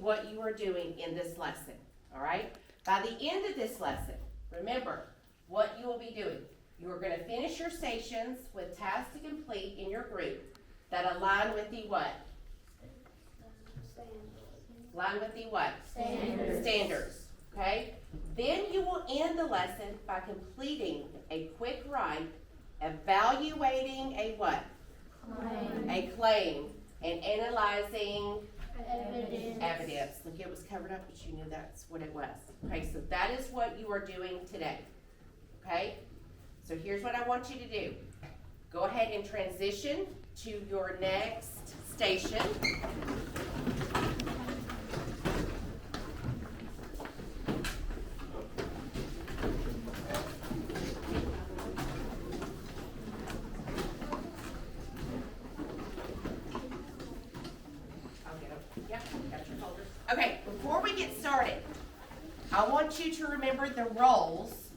what you are doing in this lesson, all right? By the end of this lesson, remember what you will be doing. You are going to finish your stations with tasks to complete in your group that align with the what? Align with the what? Standards. Okay? Then you will end the lesson by completing a quick write, evaluating a what? A claim, and analyzing evidence. Look, it was covered up, but you knew that's what it was. Okay, so that is what you are doing today. Okay? So here's what I want you to do. Go ahead and transition to your next station. Okay, before we get started, I want you to remember the roles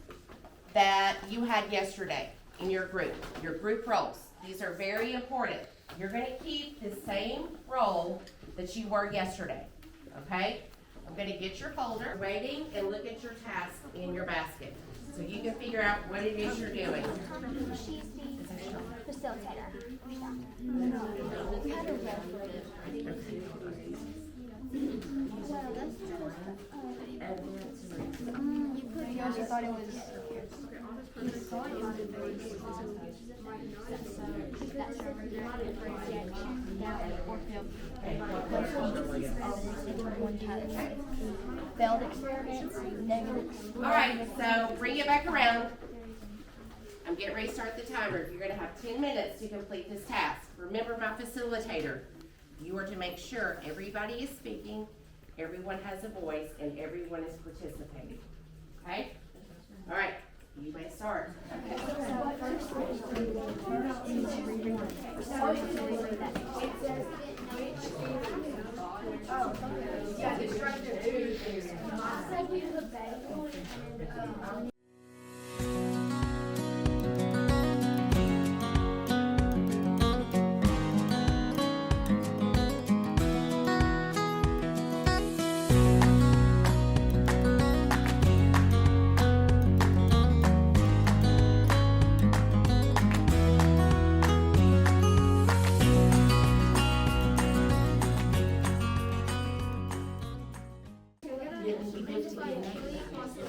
that you had yesterday in your group roles. These are very important. You're going to keep the same role that you were yesterday, okay? I'm going to get your folder, waiting, and look at your task in your basket so you can figure out what it is you're doing. She's the facilitator. You also thought it was. Failed experiments, negative. All right, so bring it back around. I'm getting ready to start the timer. You're going to have 10 minutes to complete this task. Remember, my facilitator, you are to make sure everybody is speaking, everyone has a voice, and everyone is participating. Okay? All right, you may start.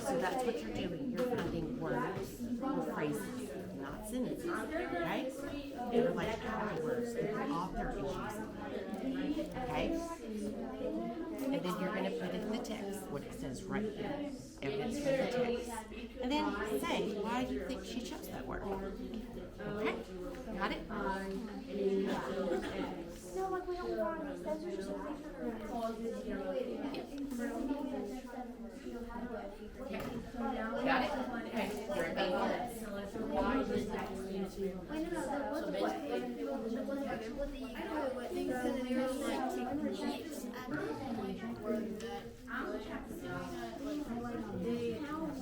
So that's what you're doing. You're finding words or phrases, not sentences, okay? They're like power words, they're author issues, okay? And then you're going to put in the text, what it says right here, evidence from the text. And then say why you think she chose that word, okay? Got it? No, like we don't want these. Those are just Got it? Okay, you're at 8 minutes.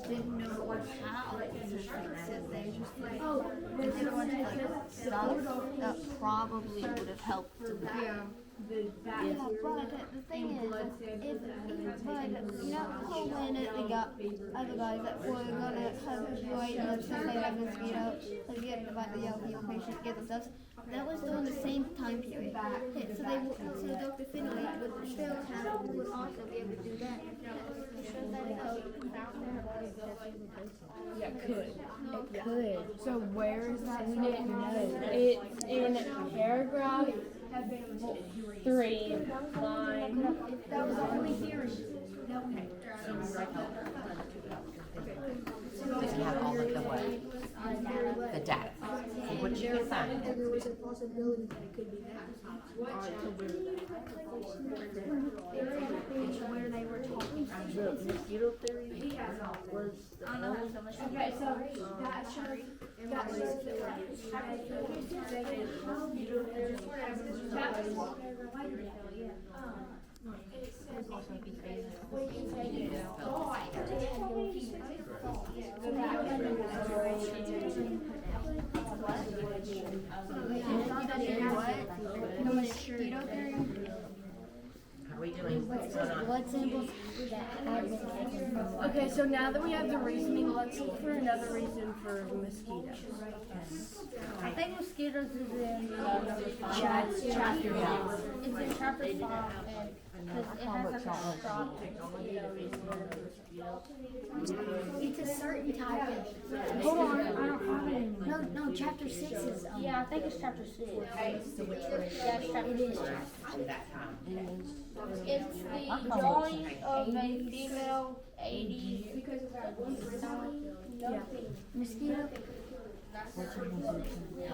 Didn't know what how they just like they didn't want to like stuff that probably would have helped them. Yeah, but the thing is, if you know how when they got other guys that were gonna have joy and since they have to speed up, like get the young patient, get the stuff. That was during the same time period. So Dr. Finley would still have would also be able to do that. Yeah, it could. It could. So where is that? No. It's in paragraph 3, line. That was the only theory. Okay. Does it have all of the what? The data. So what you can find. There was a possibility that it could be that. It's where they were talking. The mosquito theory was the Okay, so that's How are we doing? What's going on? symbols that I've been taking from. Okay, so now that we have the reasoning, let's look for another reason for mosquitoes. I think mosquitoes is in number 5. Yeah, it's chapter 5. It's in chapter 5, and because it has like a straw. It's a certain type of. Hold on, I don't have it anymore. No, chapter 6 is. Yeah, I think it's chapter 6. Okay, so which one? Yeah, it is chapter 6. That time. It's the drawing of a female 80. Yeah. Mosquito.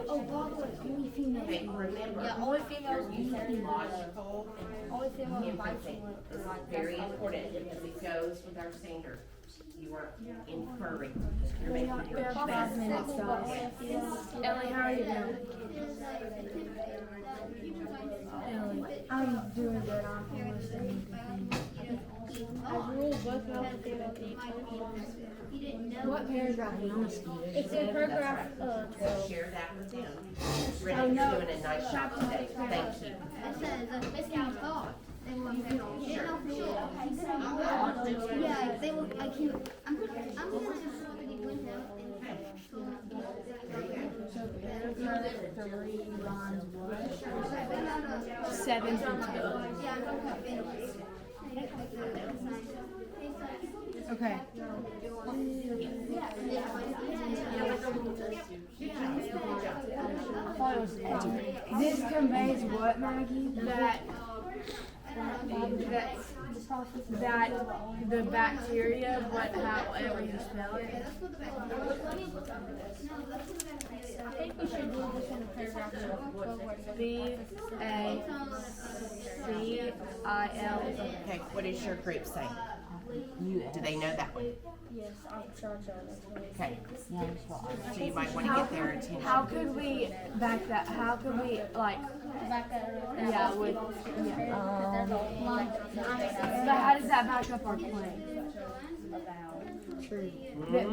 Oh, Galbreath, only females. Okay, remember, Yeah, only females use it. logical Only females bites inferencing it. is very important because it goes with our standard. You are inferring. You're making your We have 5 best. minutes, guys. Ellie, how are you doing? Ellie, I'm doing good. I'm almost done. What paragraph is this? It's in paragraph 12. Share that with them. Bridget, you're doing a nice job today. Thank you. It says, basically, thought. They will, yeah, they will, I can't, I'm gonna just look at the window So paragraph 3 lines what? 7 through 10. Okay. This conveys what, Maggie? That the bacteria, however you spell it. I think we should do this in paragraph 12. B-A-C-I-L. Okay, what does your group say? Do they know that one? Yes, I'm sure. Okay. So you might want to get their attention. How could we back that? How could we like? Back that Yeah, with but how does that back up our claim? True. That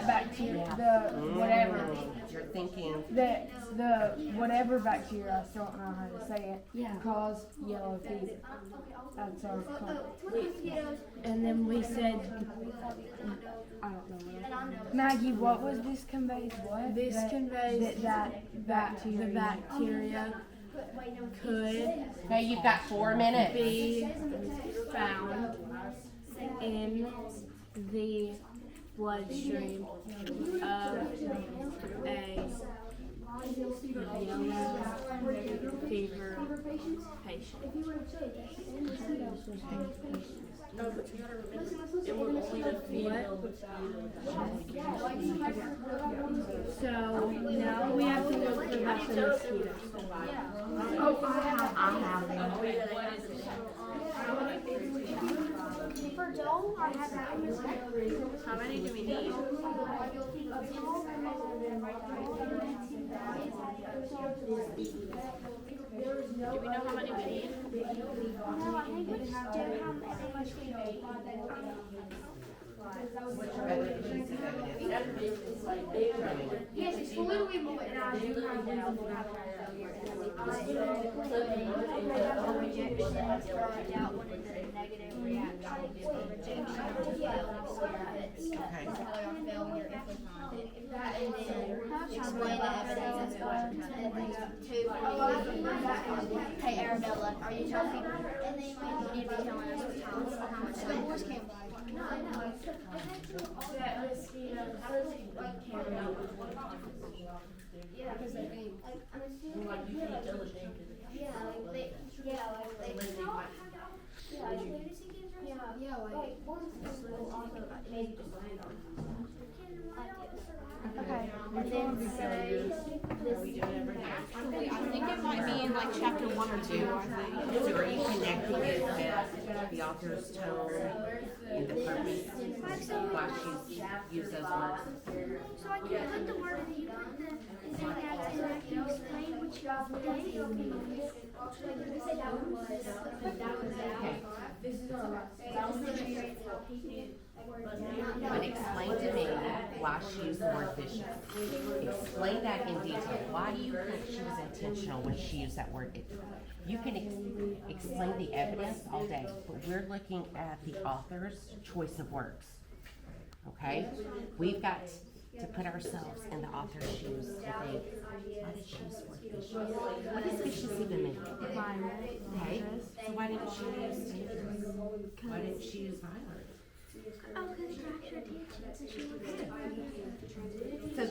bacteria, the whatever, You're thinking, the whatever bacteria, I still don't know how to say it, cause yellow fever. That's our claim. And then we said, I don't know. Maggie, what was this conveys? What? This conveys that the bacteria could okay, you've got 4 minutes. be found in the bloodstream of a yellow fever patient. So now we have to look for about the mosquitoes. Oh, I have them. For Joel, I have that. How many do we need? Do we know how many we need? No, I think we just do how much we need. Yes, it's literally more. And I do have doubt when it's a negative reaction for rejection or failure if it's not. And then explain the evidence as well. Hey Arabella, are you joking? You need to be telling us how much the boys came. No, I know. Yeah, because I think, I'm assuming. Okay. And then say this. I think it might be in like chapter 1 or 2. So are you connecting it with the author's tone and the purpose? Why she's used those words? So I can put the word in, you put the, is it that, and I can explain which you have Okay. But explain to me why she used the word vicious. Explain that in detail. Why do you think she was intentional when she used that word? You can explain the evidence all day, but we're looking at the author's choice of words. Okay? We've got to put ourselves in the author's shoes and think, why did she use the word vicious? What does vicious even mean? Okay, so why didn't she use dangerous? Why didn't she use violent? Oh, because attract your attention, so she looks So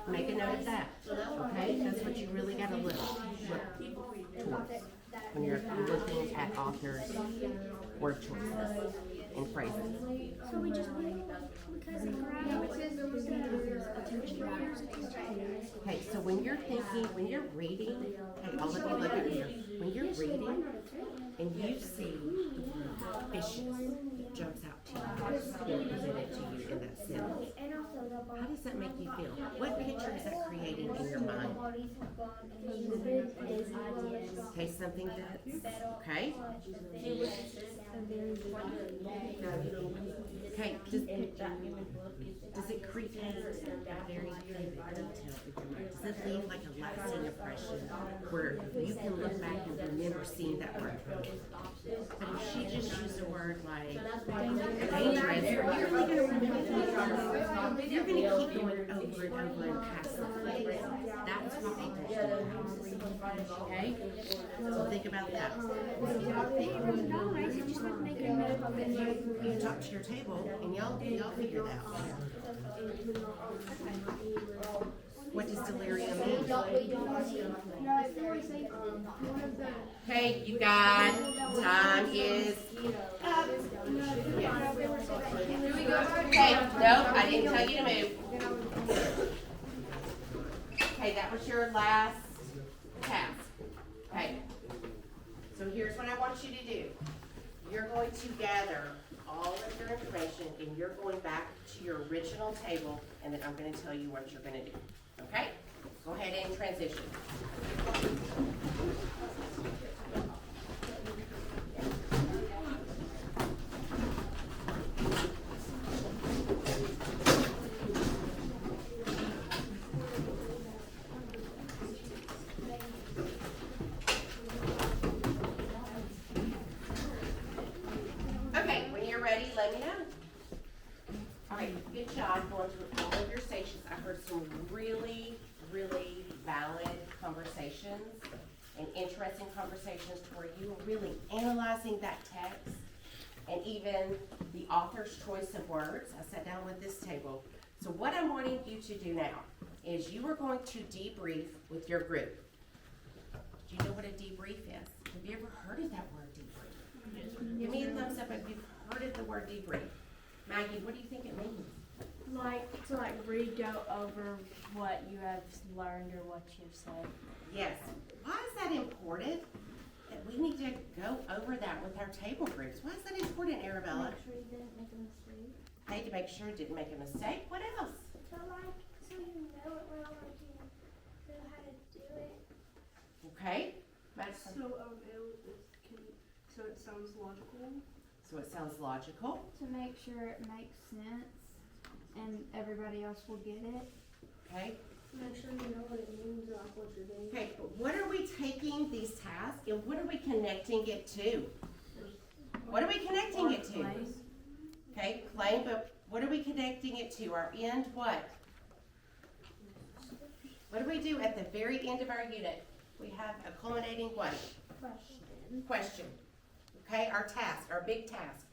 make a note of that, okay? That's what you really gotta look towards when you're looking at authors' word choices and phrases. So we just because it Okay, so when you're thinking, when you're reading, hey, all of you look up here. When you're reading and you see vicious, it jumps out to you and presented to you in that sentence. How does that make you feel? What picture is that creating in your mind? Okay, something that's, okay? Okay, does it create a very vivid detail in your mind? Does it leave like a lasting impression where you can look back and remember seeing that word? But if she just used a word like dangerous, you're really going to remember. You're going to keep going over and over and past it. That's what authors do. Okay? So think about that. You talk to your table and y'all figure that out. What does delirium mean? Okay, you guys, time is up. Okay, nope, I didn't tell you to move. Okay, that was your last task. Okay, so here's what I want you to do. You're going to gather all of your information and you're going back to your original table, and then I'm going to tell you what you're going to do. Okay? Go ahead and transition. Okay, when you're ready, let me know. All right, good job going through all of your stations. I heard some really valid conversations and interesting conversations where you were really analyzing that text and even the author's choice of words. I sat down with this table. So what I'm wanting you to do now is you are going to debrief with your group. Do you know what a debrief is? Have you ever heard of that word, debrief? Give me a thumbs up if you've heard of the word debrief. Maggie, what do you think it means? Like to re-go over what you have learned or what you've said. Yes. Why is that important? That we need to go over that with our table groups. Why is that important, Arabella? Make sure you didn't make a mistake. Hey, to make sure you didn't make a mistake. What else? So so you know it well, you know how to do it. Okay. Madison. So it sounds logical. So it sounds logical. To make sure it makes sense and everybody else will get it. Okay. Make sure you know what it means, like what you're doing. Okay, but what are we taking these tasks and what are we connecting it to? What are we connecting it to? Okay, claim, but what are we connecting it to? Our end what? What do we do at the very end of our unit? We have a culminating what? Question. Okay, our task, our big task.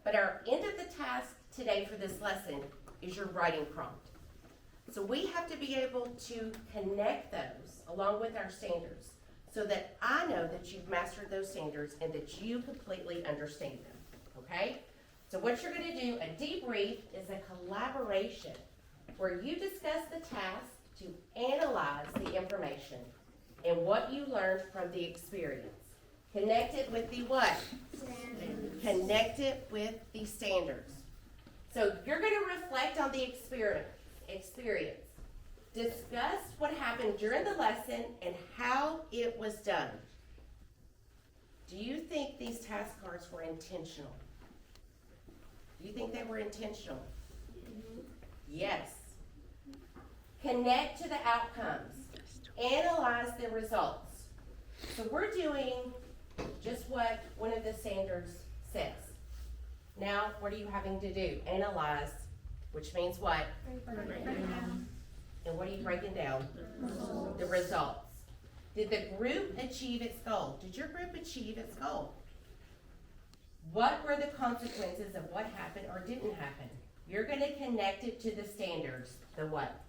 But our end of the task today for this lesson is your writing prompt. So we have to be able to connect those along with our standards so that I know that you've mastered those standards and that you completely understand them, okay? So what you're gonna do, a debrief is a collaboration where you discuss the task to analyze the information and what you learned from the experience. Connect it with the what? Standards. Connect it with the standards. So you're gonna reflect on the experience. Discuss what happened during the lesson and how it was done. Do you think these task cards were intentional? Do you think they were intentional? Yes. Connect to the outcomes. Analyze the results. So we're doing just what one of the standards says. Now, what are you having to do? Analyze, which means what? And what are you breaking down? The results. Did the group achieve its goal? Did your group achieve its goal? What were the consequences of what happened or didn't happen? You're going to connect it to the standards. The what?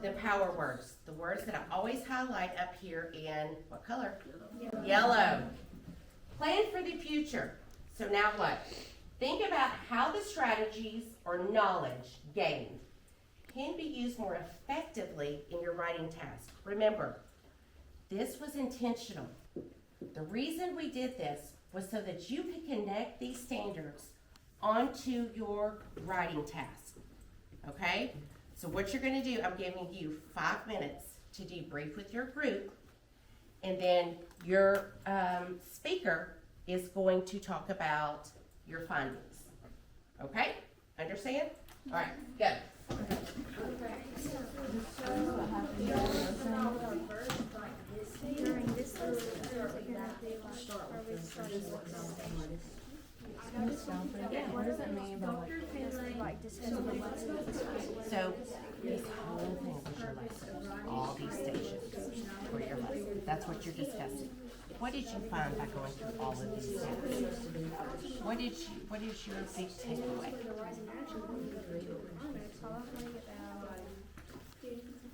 The power words. The words that I always highlight up here in what color? Yellow. Plan for the future. So now what? Think about how the strategies or knowledge gained can be used more effectively in your writing task. Remember, this was intentional. The reason we did this was so that you could connect these standards onto your writing task. Okay? So what you're going to do, I'm giving you 5 minutes to debrief with your group, and then your speaker is going to talk about your findings. Okay? Understand? All right, go. During this lesson, are we starting What does it mean by like discussing the lesson? So this whole thing was your lesson. All these stations were your lesson. That's what you're discussing. What did you find by going through all of these steps? What is your big takeaway?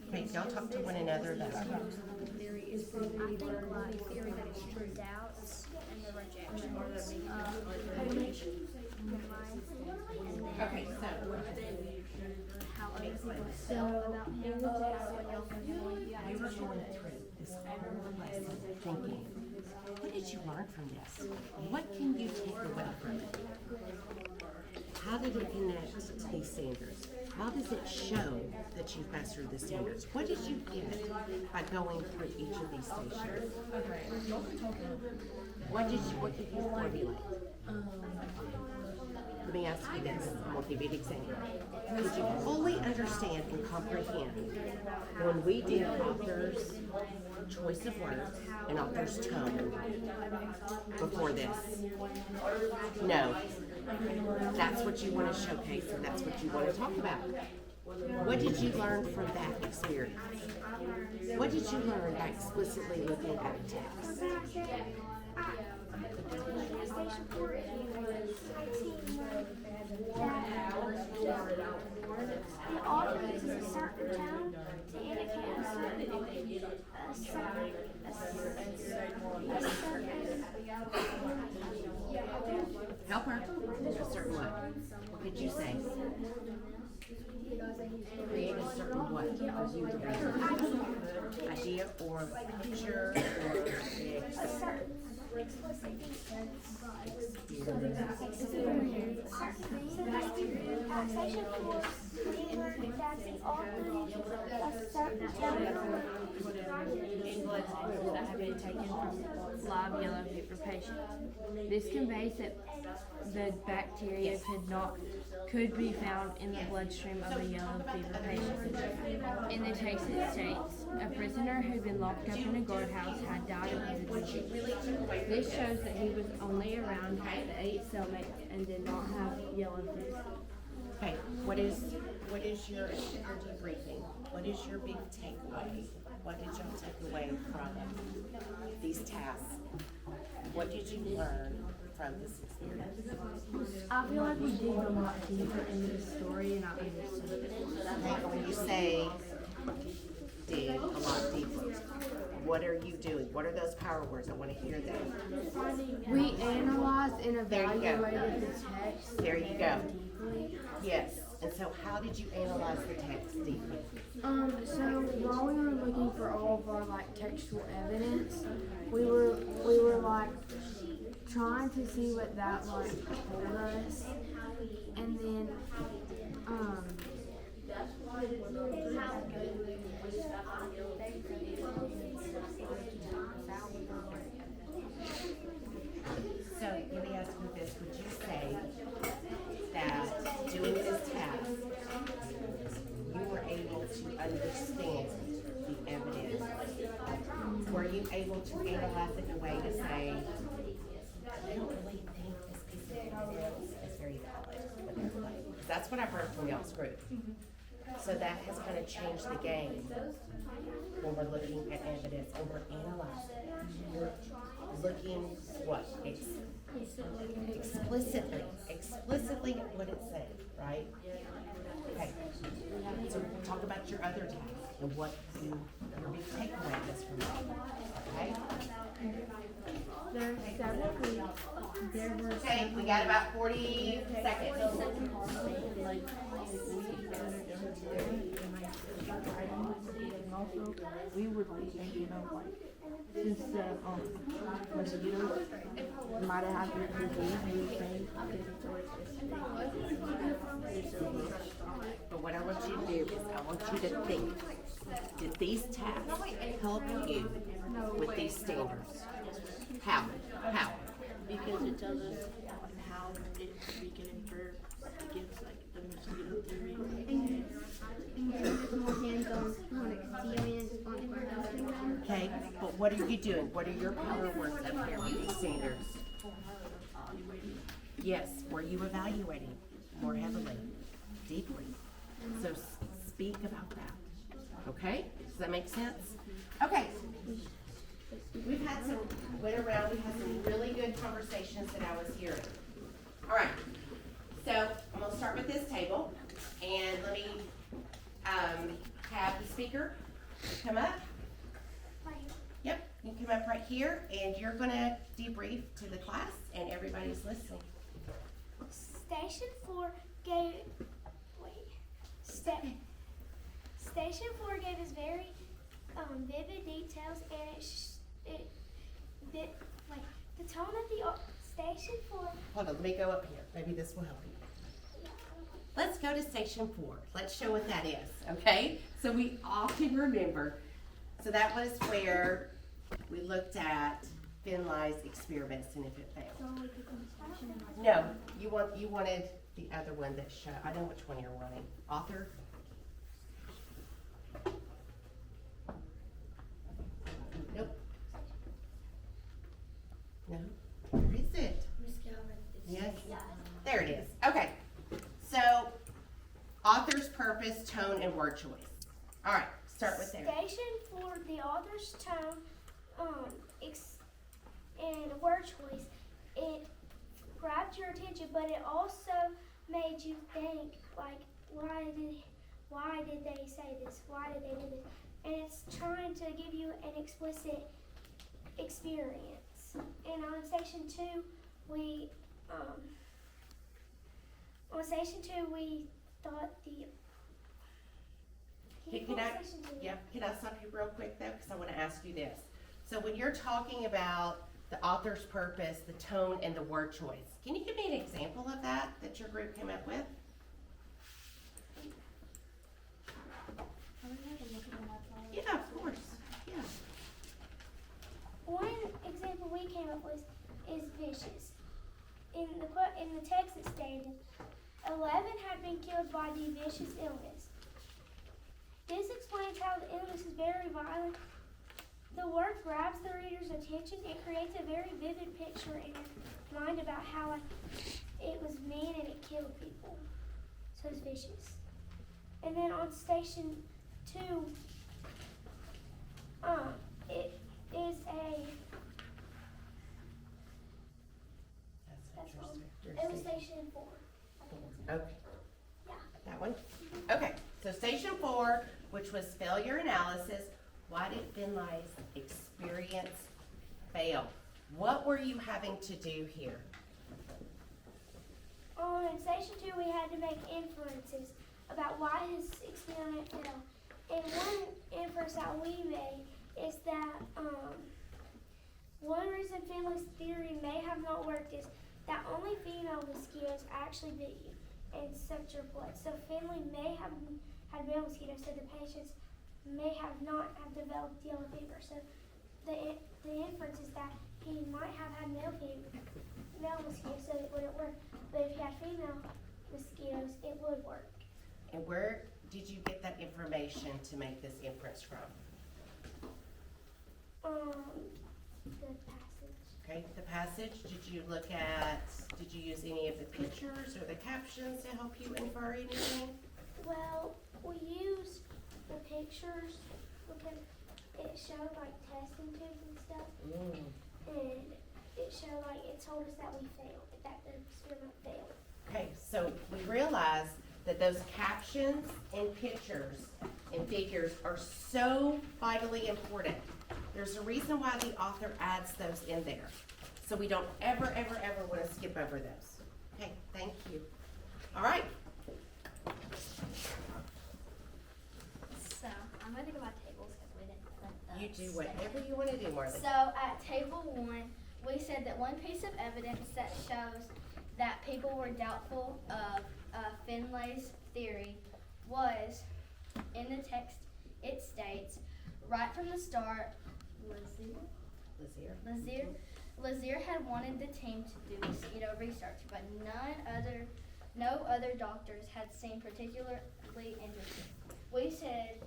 Okay, y'all talk to one another though. I think like theory that it's true doubts and the rejection Okay, so how other people feel about him. we were going through this whole lesson thinking, what did you learn from this? What can you take away from it? How did it connect to these standards? How does it show that you've mastered the standards? What did you get by going through each of these stations? What did you formulate? Let me ask you this, and we'll give you an example. Did you fully understand and comprehend when we did author's choice of words and author's tone before this? No. That's what you want to showcase, and that's what you want to talk about. What did you learn from that experience? What did you learn by explicitly looking at a text? The author uses a certain tone to indicate a certain Help her. A certain what? What did you say? Create a certain what for you to read? Idea or picture or Section 4, we learned that the author uses a certain tone. in blood samples that have been taken from live yellow fever patients. This conveys that the bacteria could be found in the bloodstream of a yellow fever patient. In the text it states, a prisoner who'd been locked up in a guardhouse had died of the disease. This shows that he was only around the 8 cellmates and did not have yellow fever. Okay, what is your debriefing? What is your big takeaway? What did y'all take away from these tasks? What did you learn from this experience? I feel like we dig a lot deeper into the story and I understood it. Okay, when you say dig a lot deeper, what are you doing? What are those power words? I want to hear them. We analyzed and There you go. evaluated the text. There you go. Deeply. Yes. And so how did you analyze the text deeply? So while we were looking for all of our like textual evidence, we were like trying to see what that like told us, and then So let me ask you this, would you say going to analyze it in a way to say, I don't really think this piece of evidence is very valid with everybody. Because that's what I've heard from y'all's group. So that has kind of changed the game when we're looking at evidence and we're analyzing. We're looking what? Explicitly at what it's saying, right? Okay. So talk about your other tasks and what your big takeaway is from that. Okay? There are several weeks. There were Okay, we got about 40 seconds. Like, and also, we were like thinking of like, since the mosquitoes might have had this disease, we were saying But what I want you to do is I want you to think, did these tasks help you with these standards? How? because it tells us how it we can improve against like the mosquito theory. Okay, but what are you doing? What are your power words up here with these standards? Yes, were you evaluating more heavily, deeply? So speak about that. Okay, does that make sense? Okay. We've had some, went around, we had some really good conversations that I was hearing. All right, so I'm gonna start with this table, and let me, have the speaker come up. Yep, you come up right here, and you're gonna debrief to the class, and everybody's listening. Station 4 gave, Station 4 gave us very vivid details, and the tone of the Station 4. Hold on, let me go up here. Maybe this will help you. Let's go to Station 4. Let's show what that is, okay? So we all can remember. So that was where we looked at Finlay's experiments and if it failed. No, you wanted the other one that showed. I know which one you're wanting. Author? Nope. No? Where is it? Yes? There it is. Okay. So, author's purpose, tone, and word choice. All right, start with there. Station 4, the author's tone, and word choice. It grabbed your attention, but it also made you think, like, why did they say this? Why did they do this? And it's trying to give you an explicit experience. And on Station 2, we thought the. Can I stop you real quick though, because I want to ask you this. So when you're talking about the author's purpose, the tone, and the word choice, can you give me an example of that your group came up with? Yeah, of course. Yeah. One example we came up with is vicious. In the text it stated, 11 had been killed by the vicious illness. This explains how the illness is very violent. The word grabs the reader's attention. It creates a very vivid picture in your mind about how it was mean and it killed people. So it's vicious. And then on Station 2, it is a. That's wrong. It was Station 4. Okay. Yeah. That one? Okay, so Station 4, which was failure analysis. Why did Finlay's experience fail? What were you having to do here? In Station 2, we had to make inferences about why his experiment failed. And one inference that we made is that one reason Finlay's theory may have not worked is that only female mosquitoes actually bit you and sucked your blood. So Finlay may have had male mosquitoes, so the patients may have not have developed yellow fever. So the inference is that he might have had male mosquitoes, so it wouldn't work. But if he had female mosquitoes, it would work. And where did you get that information to make this inference from? The passage. Okay, the passage, did you use any of the pictures or the captions to help you infer anything? Well, we used the pictures because it showed like testing tubes and stuff, and it told us that we failed, that the experiment failed. Okay, so we realize that those captions and pictures and figures are so vitally important. There's a reason why the author adds those in there. So we don't ever want to skip over those. Okay, thank you. All right. So I'm gonna go by tables because we didn't put You do whatever you want to do, Marley. So at table 1, we said that one piece of evidence that shows that people were doubtful of Finlay's theory was, in the text, it states, right from the start, Lazier had wanted the team to do mosquito research, but no other doctors had seemed particularly interested. We said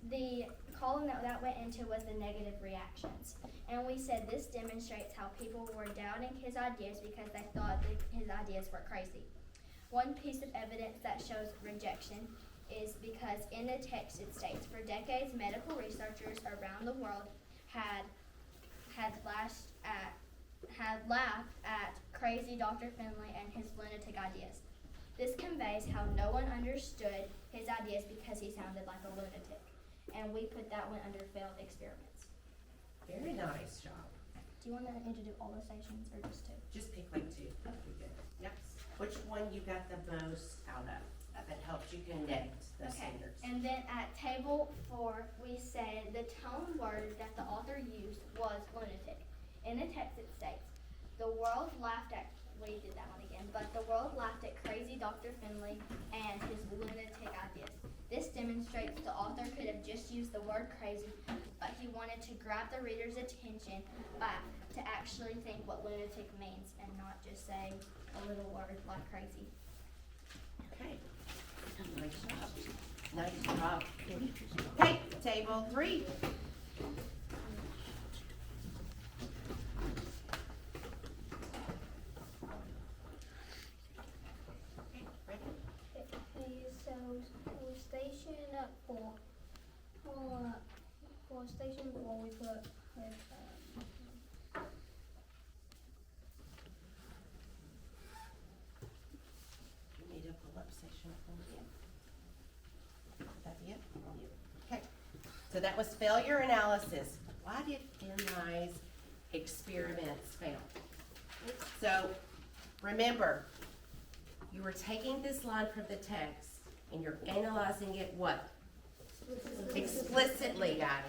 the column that went into was the negative reactions. And we said this demonstrates how people were doubting his ideas because they thought that his ideas were crazy. One piece of evidence that shows rejection is because in the text it states, for decades medical researchers around the world had laughed at crazy Dr. Finlay and his lunatic ideas. This conveys how no one understood his ideas because he sounded like a lunatic. And we put that one under failed experiments. Very nice job. Do you want to introduce all the stations or just 2? Just pick like 2. That'd be good. Yep. Which one you got the most out of that helped you connect the standards? And then at table 4, we said the tone word that the author used was lunatic. In the text it states, we did that one again, but the world laughed at crazy Dr. Finlay and his lunatic ideas. This demonstrates the author could have just used the word crazy, but he wanted to grab the reader's attention to actually think what lunatic means and not just say a little word like crazy. Okay. Nice job. Nice job. Okay, table 3. For station 4 we put You need to pull up station 4. Is that it? Okay. So that was failure analysis. Why did Finlay's experiments fail? So remember, you were taking this line from the text and you're analyzing it what? Explicitly, guys.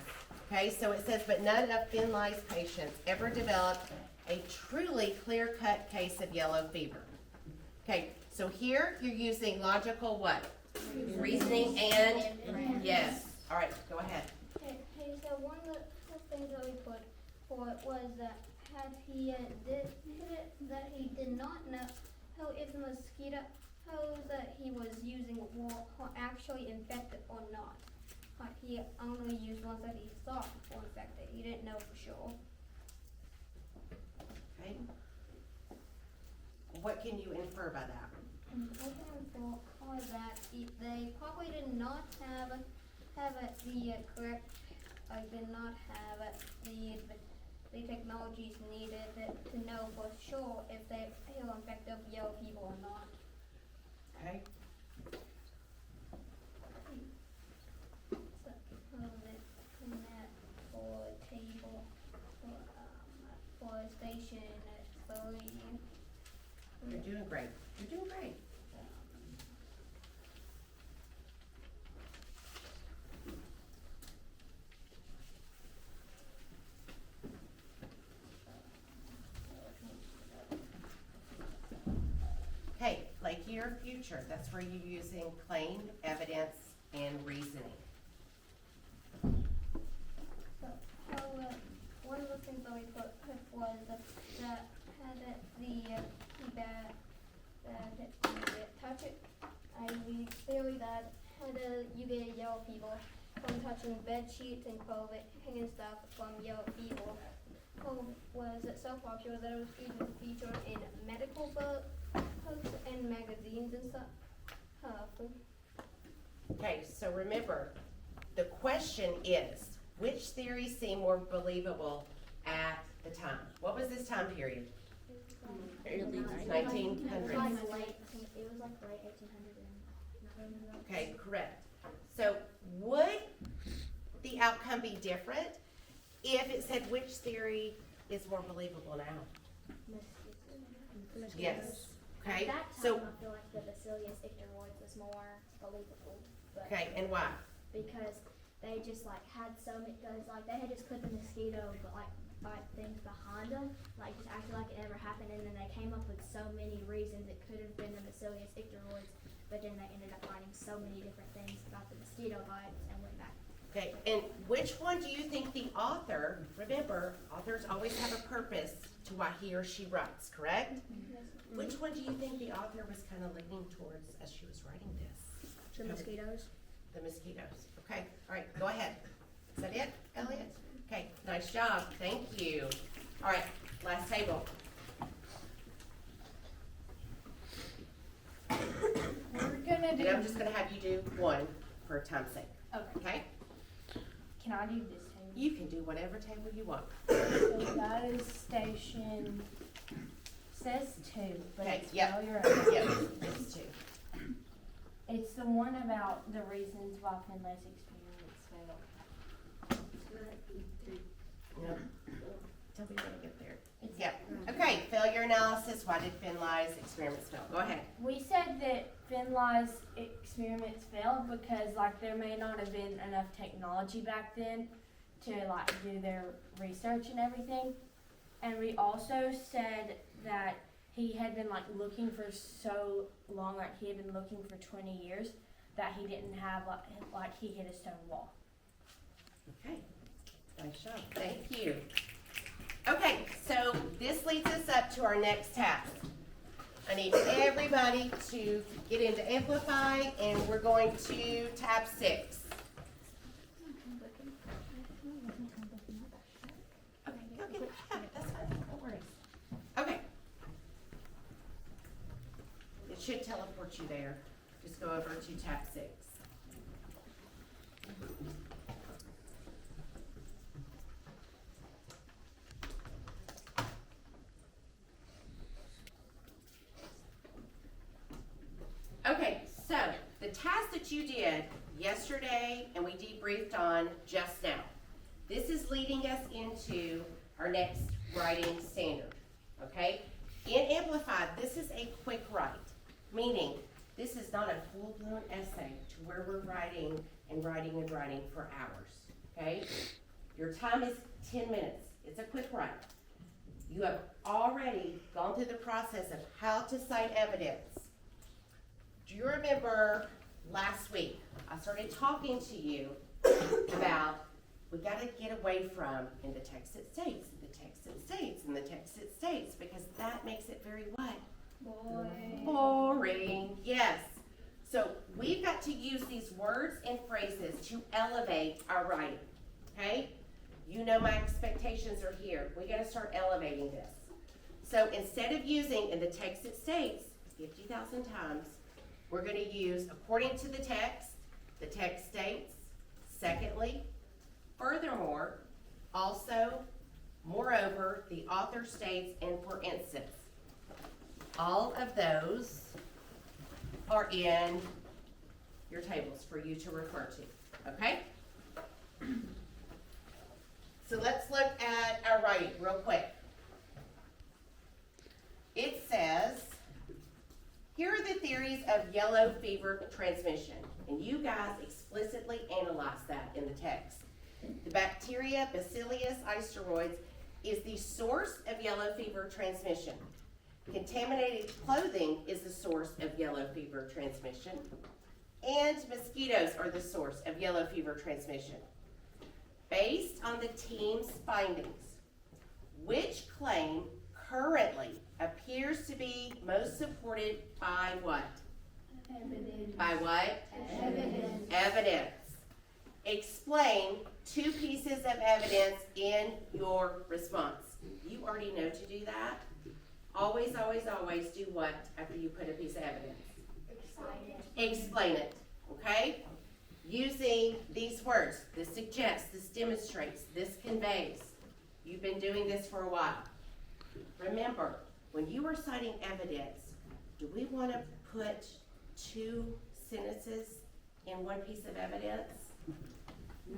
Okay, so it says, but none of Finlay's patients ever developed a truly clear-cut case of yellow fever. Okay, so here you're using logical what? Reasoning and yes. All right, go ahead. Okay, so one of the things that we put for it was that he did not know how if the mosquito that he was using were actually infected or not. He only used ones that he thought were infected. He didn't know for sure. Okay. What can you infer by that? They probably did not have the correct, did not have the technologies needed to know for sure if he'll infect the yellow fever or not. Okay. For table, for station 3. You're doing great. You're doing great. Okay, like your future, that's where you're using plain evidence and reasoning. One of the things that we put was that touch it. We theory that you get a yellow fever from touching bed sheets and clothing and stuff from yellow fever. Was it so popular that it was even featured in medical books and magazines and stuff? Okay, so remember, the question is, which theory seemed more believable at the time? What was this time period? Early 1900s. It was like late 1800s. Okay, correct. So would the outcome be different if it said which theory is more believable now? Yes. Okay, At that so, time, I feel like the Bacillus icteroids was more believable, but okay, and why? because they just like had so many, cause like they had just put the mosquito, but like things behind them, like just acted like it never happened, and then they came up with so many reasons it could have been the Bacillus icteroids, but then they ended up finding so many different things about the mosquito bites and went back. Okay, and which one do you think the author, remember, authors always have a purpose to why he or she writes, correct? Which one do you think the author was kind of leaning towards as she was writing this? The mosquitoes. The mosquitoes. Okay, all right, go ahead. Is that it, Elliot? Okay, nice job, thank you. All right, last table. We're gonna And I'm just gonna have you do one for time's sake, Okay. okay? Can I do this table? You can do whatever table you want. So that is station, says 2, but Okay, it's yep. failure. Yep, it's two. It's the one about the reasons why Finlay's experiments failed. Yep. Tell me when I get there. It's Yep, okay, failure analysis, why did Finlay's experiments fail? Go ahead. We said that Finlay's experiments failed because like there may not have been enough technology back then to like do their research and everything. And we also said that he had been like looking for so long, like he had been looking for 20 years, that he didn't have like he hit a stone wall. Okay, nice job, thank you. Okay, so this leads us up to our next task. I need everybody to get into Amplify, and we're going to tab 6. Okay, go get it. Yeah, that's fine, no worries. Okay. It should teleport you there. Just go over to tab 6. Okay, so the task that you did yesterday and we debriefed on just now, this is leading us into our next writing standard, okay? In Amplified, this is a quick write, meaning this is not a full-blown essay to where we're writing and writing and writing for hours, okay? Your time is 10 minutes. It's a quick write. You have already gone through the process of how to cite evidence. Do you remember last week, I started talking to you about we got to get away from in the text it states, in the text it states, in the text it states, because that makes it very what? Boring, yes. So we've got to use these words and phrases to elevate our writing, okay? You know my expectations are here. We got to start elevating this. So instead of using in the text it states 50,000 times, we're going to use according to the text states, secondly, furthermore, also, moreover, the author states, and for instance. All of those are in your tables for you to refer to, okay? So let's look at our writing real quick. It says, here are the theories of yellow fever transmission, and you guys explicitly analyze that in the text. The bacteria Bacillus asteroides is the source of yellow fever transmission. Contaminated clothing is the source of yellow fever transmission, and mosquitoes are the source of yellow fever transmission. Based on the team's findings, which claim currently appears to be most supported by what? Evidence. By what? Evidence. Evidence. explain 2 pieces of evidence in your response. You already know to do that. Always, always, always do what after you put a piece of evidence? Explain it, okay? Using these words, this suggests, this demonstrates, this conveys. You've been doing this for a while. Remember, when you are citing evidence, do we want to put 2 sentences in one piece of evidence?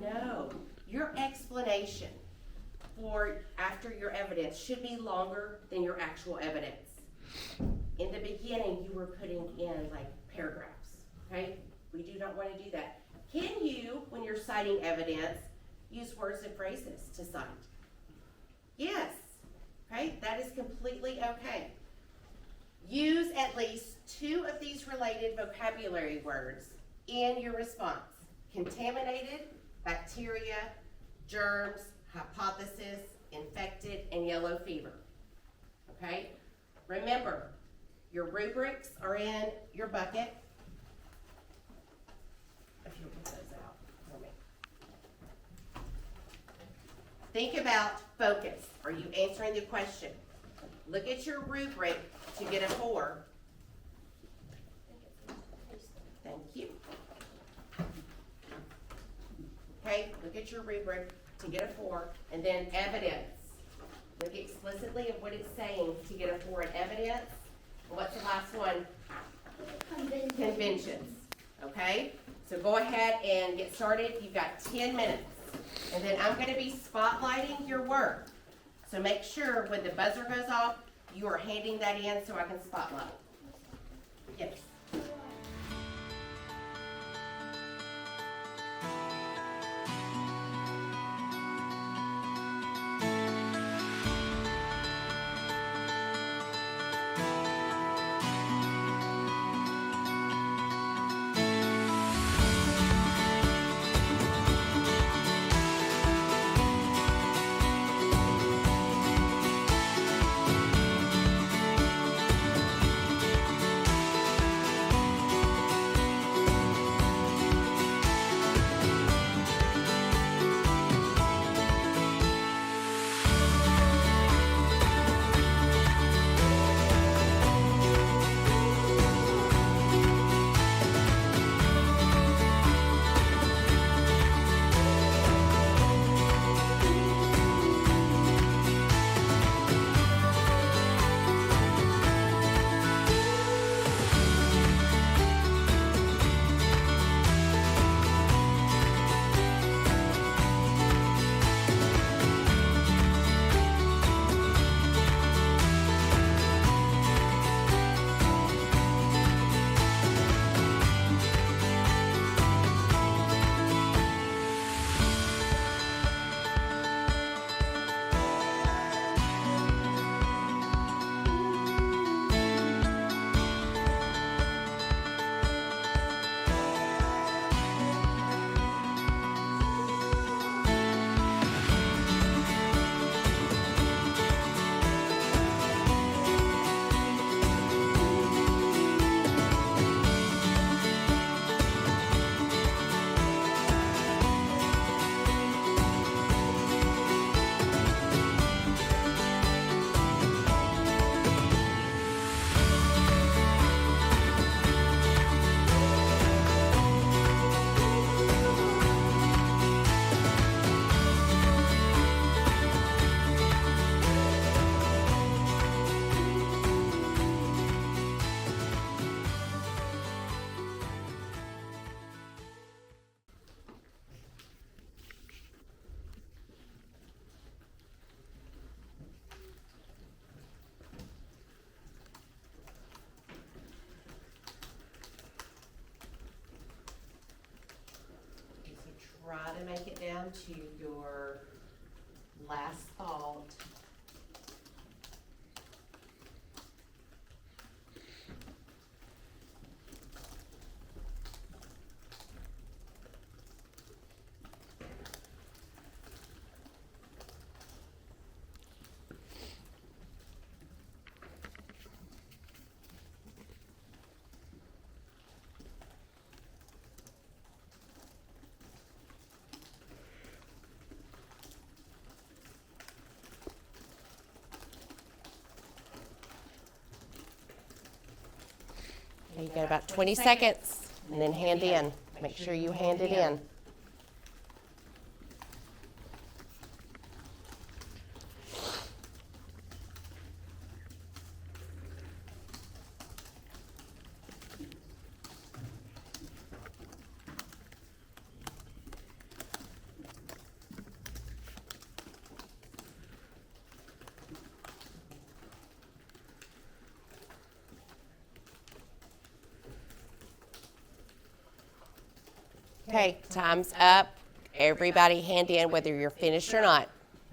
No. Your explanation for after your evidence should be longer than your actual evidence. In the beginning, you were putting in like paragraphs, okay? We do not want to do that. Can you, when you're citing evidence, use words and phrases to cite? Yes, okay? That is completely okay. Use at least 2 of these related vocabulary words in your response. Contaminated, bacteria, germs, hypothesis, infected, and yellow fever. Okay? Remember, your rubrics are in your bucket. If you'll get those out for me. Think about focus. Are you answering the question? Look at your rubric to get a 4. Thank you. Okay, look at your rubric to get a 4, and then evidence. Look explicitly at what it's saying to get a 4 in evidence. And what's the last one? Conventions. Okay, so go ahead and get started. You've got 10 minutes. And then I'm going to be spotlighting your work. So make sure when the buzzer goes off, you are handing that in so I can spotlight. Yes. Try to make it down to your last thought. Okay, you got about 20 seconds, and then hand in. Make sure you hand it in. Okay, time's up. Everybody hand in whether you're finished or not,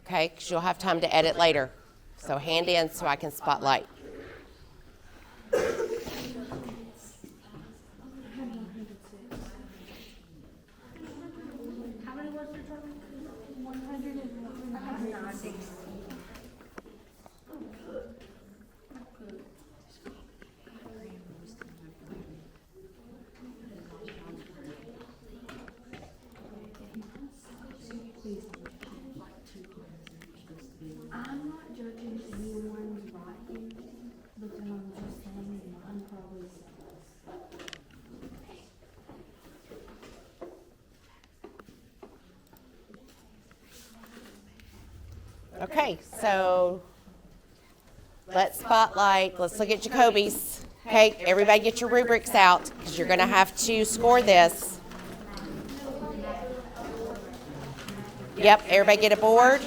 okay? Because you'll have time to edit later. So hand in so I can spotlight. I'm not judging anyone's writing, but I'm just saying mine probably says. Okay, so let's spotlight. Let's look at Jacoby's. Okay, everybody get your rubrics out because you're going to have to score this. Yep, everybody get a board.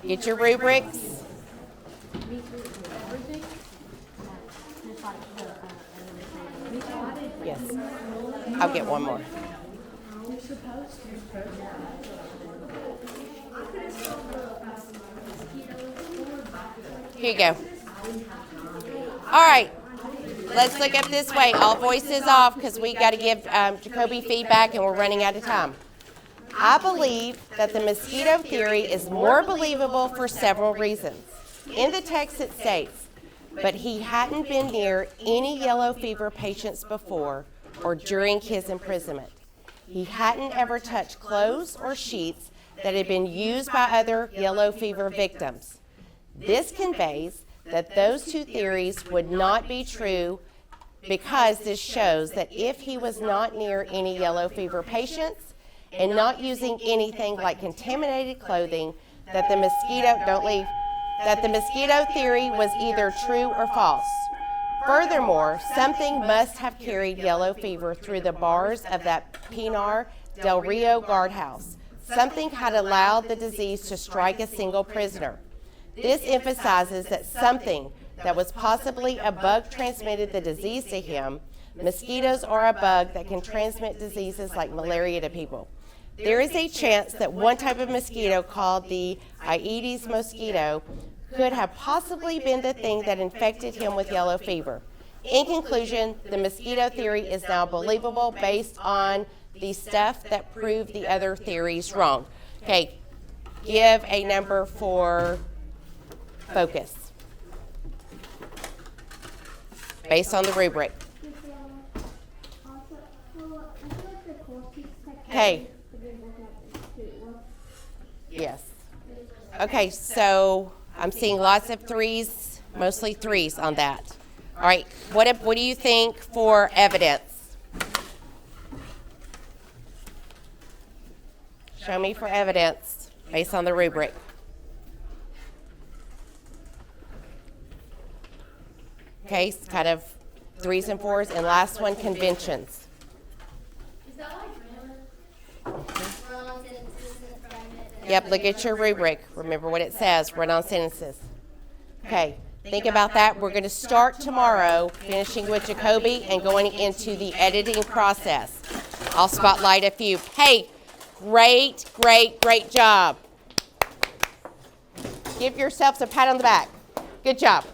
Get your rubrics. Yes. I'll get one more. Here you go. All right. Let's look up this way. All voices off because we got to give Jacoby feedback and we're running out of time. I believe that the mosquito theory is more believable for several reasons. In the text it states, but he hadn't been near any yellow fever patients before or during his imprisonment. He hadn't ever touched clothes or sheets that had been used by other yellow fever victims. This conveys that those two theories would not be true because this shows that if he was not near any yellow fever patients, and not using anything like contaminated clothing, that the mosquito theory was either true or false. Furthermore, something must have carried yellow fever through the bars of that Pinar del Rio guardhouse. Something had allowed the disease to strike a single prisoner. This emphasizes that something that was possibly a bug transmitted the disease to him. Mosquitoes are a bug that can transmit diseases like malaria to people. There is a chance that one type of mosquito called the Aedes mosquito could have possibly been the thing that infected him with yellow fever. In conclusion, the mosquito theory is now believable based on the stuff that proved the other theories wrong. Okay, give a number for focus based on the rubric. Okay. Yes. Okay, so I'm seeing lots of threes, mostly threes on that. All right, what do you think for evidence? Show me for evidence based on the rubric. Okay, it's kind of threes and fours, and last one, conventions. Is that like grammar? Run-on sentences and fragment. Yep, look at your rubric. Remember what it says, run-on sentences. Okay, think about that. We're going to start tomorrow, finishing with Jacoby and going into the editing process. I'll spotlight a few. Hey, great job. Give yourselves a pat on the back. Good job.